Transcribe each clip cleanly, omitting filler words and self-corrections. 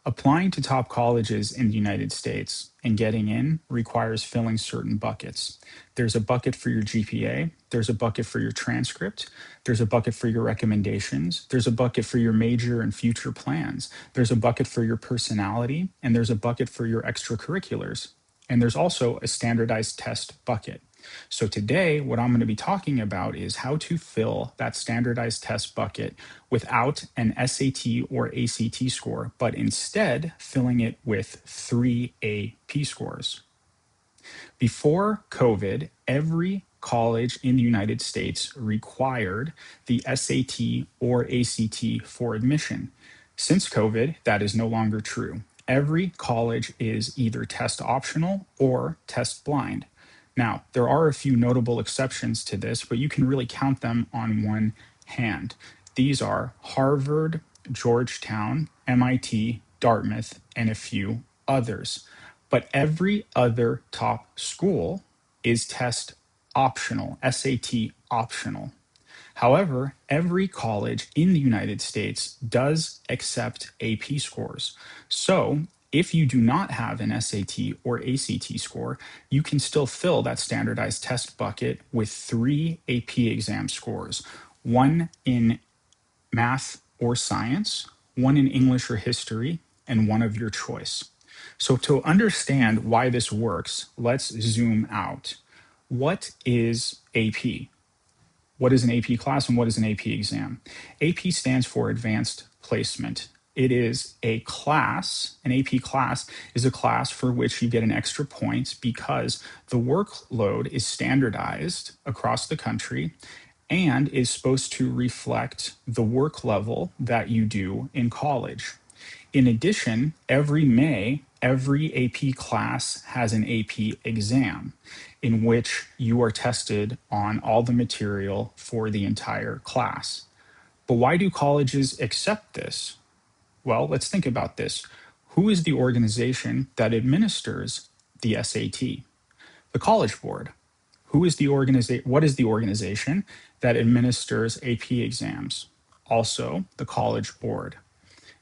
Applying to top colleges in the United States and getting in requires filling certain buckets. There's a bucket for your GPA, there's a bucket for your transcript, there's a bucket for your recommendations, there's a bucket for your major and future plans, there's a bucket for your personality, and there's a bucket for your extracurriculars. And there's also a standardized test bucket. So today, what I'm going to be talking about is how to fill that standardized test bucket without an SAT or ACT score, but instead filling it with 3 AP scores. Before COVID, every college in the United States required the SAT or ACT for admission. Since COVID, that is no longer true. Every college is either test optional or test blind. Now, there are a few notable exceptions to this, but you can really count them on one hand. These are Harvard, Georgetown, MIT, Dartmouth, and a few others. But every other top school is test optional, SAT optional. However, every college in the United States does accept AP scores. So if you do not have an SAT or ACT score, you can still fill that standardized test bucket with 3 AP exam scores, one in math or science, one in English or history, and one of your choice. So to understand why this works, let's zoom out. What is AP? What is an AP class and what is an AP exam? AP stands for Advanced Placement. It is a class, an AP class is a class for which you get an extra point because the workload is standardized across the country and is supposed to reflect the work level that you do in college. In addition, every May, every AP class has an AP exam in which you are tested on all the material for the entire class. But why do colleges accept this? Well, let's think about this. Who is the organization that administers the SAT? The College Board. What is the organization that administers AP exams? Also, the College Board.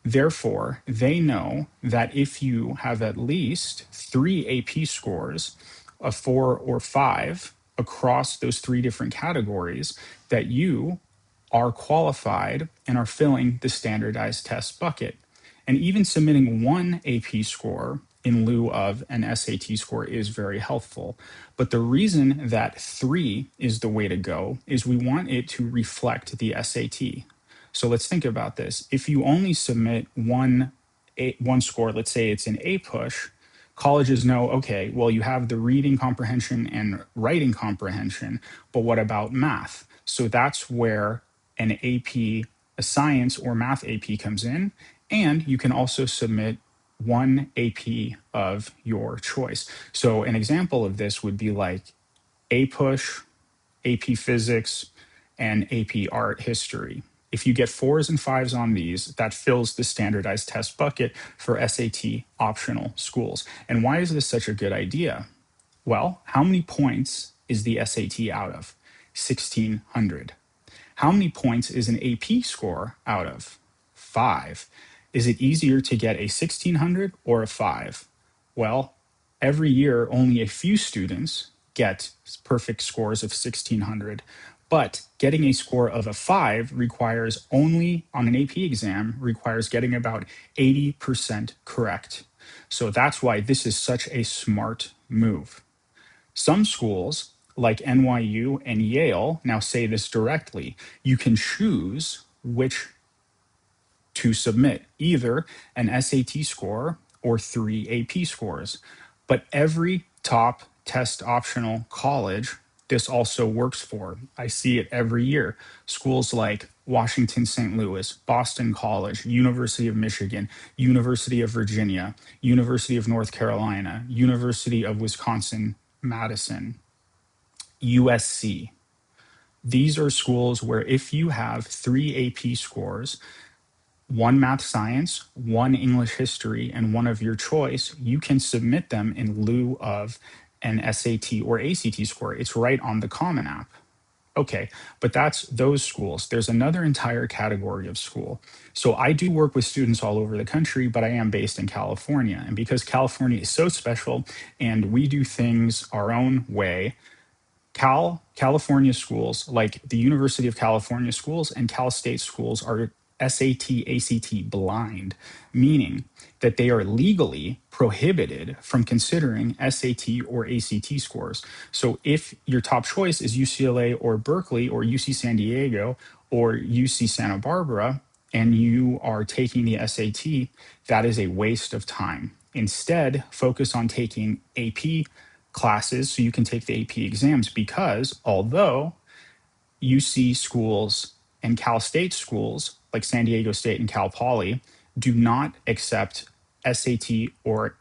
Therefore, they know that if you have at least 3 AP scores, a 4 or 5 across those 3 different categories, that you are qualified and are filling the standardized test bucket. And even submitting 1 AP score in lieu of an SAT score is very helpful. But the reason that 3 is the way to go is we want it to reflect the SAT. So let's think about this. If you only submit one score, let's say it's an A push, colleges know, okay, well, you have the reading comprehension and writing comprehension, but what about math? So that's where an AP, a science or math AP comes in, and you can also submit 1 AP of your choice. So an example of this would be like A push, AP physics, and AP art history. If you get 4s and 5s on these, that fills the standardized test bucket for SAT optional schools. And why is this such a good idea? Well, how many points is the SAT out of? 1,600. How many points is an AP score out of? 5. Is it easier to get a 1,600 or a 5? Well, every year, only a few students get perfect scores of 1,600. But getting a score of a 5 requires only, on an AP exam, requires getting about 80% correct. So that's why this is such a smart move. Some schools, like NYU and Yale, now say this directly. You can choose which to submit, either an SAT score or 3 AP scores. But every top test optional college, this also works for. I see it every year. Schools like Washington, St. Louis, Boston College, University of Michigan, University of Virginia, University of North Carolina, University of Wisconsin, Madison, USC. These are schools where if you have 3 AP scores, 1 math science, 1 English history, and 1 of your choice, you can submit them in lieu of an SAT or ACT score. It's right on the Common App. Okay, but that's those schools. There's another entire category of school. So I do work with students all over the country, but I am based in California. And because California is so special and we do things our own way, California schools, like the University of California schools and Cal State schools, are SAT, ACT blind, meaning that they are legally prohibited from considering SAT or ACT scores. So if your top choice is UCLA or Berkeley or UC San Diego or UC Santa Barbara, and you are taking the SAT, that is a waste of time. Instead, focus on taking AP classes so you can take the AP exams, because although UC schools and Cal State schools like San Diego State and Cal Poly do not accept SAT or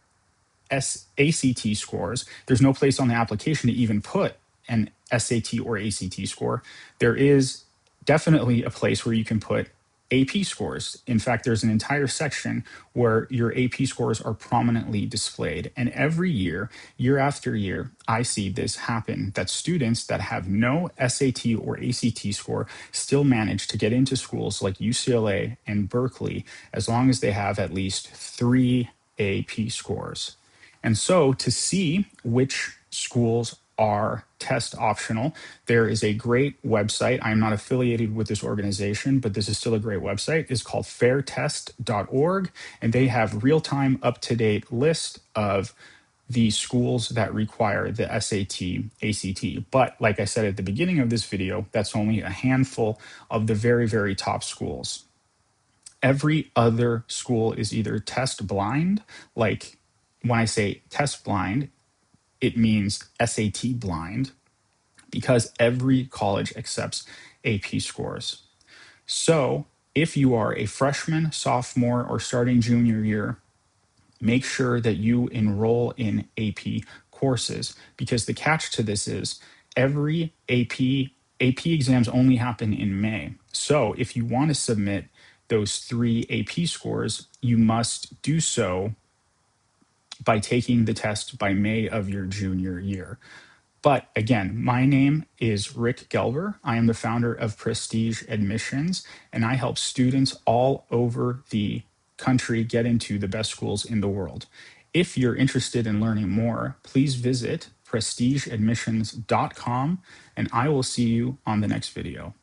ACT scores, there's no place on the application to even put an SAT or ACT score. There is definitely a place where you can put AP scores. In fact, there's an entire section where your AP scores are prominently displayed. And every year after year, I see this happen, that students that have no SAT or ACT score still manage to get into schools like UCLA and Berkeley, as long as they have at least 3 AP scores. And so to see which schools are test optional, there is a great website. I am not affiliated with this organization, but this is still a great website. It's called fairtest.org, and they have real-time, up-to-date list of the schools that require the SAT, ACT. But like I said at the beginning of this video, that's only a handful of the very, very top schools. Every other school is either test blind, like when I say test blind, it means SAT blind, because every college accepts AP scores. So if you are a freshman, sophomore, or starting junior year, make sure that you enroll in AP courses, because the catch to this is every AP exams only happen in May. So if you want to submit those 3 AP scores, you must do so by taking the test by May of your junior year. But again, my name is Rick Gelber. I am the founder of Prestige Admissions, and I help students all over the country get into the best schools in the world. If you're interested in learning more, please visit prestigeadmissions.com, and I will see you on the next video.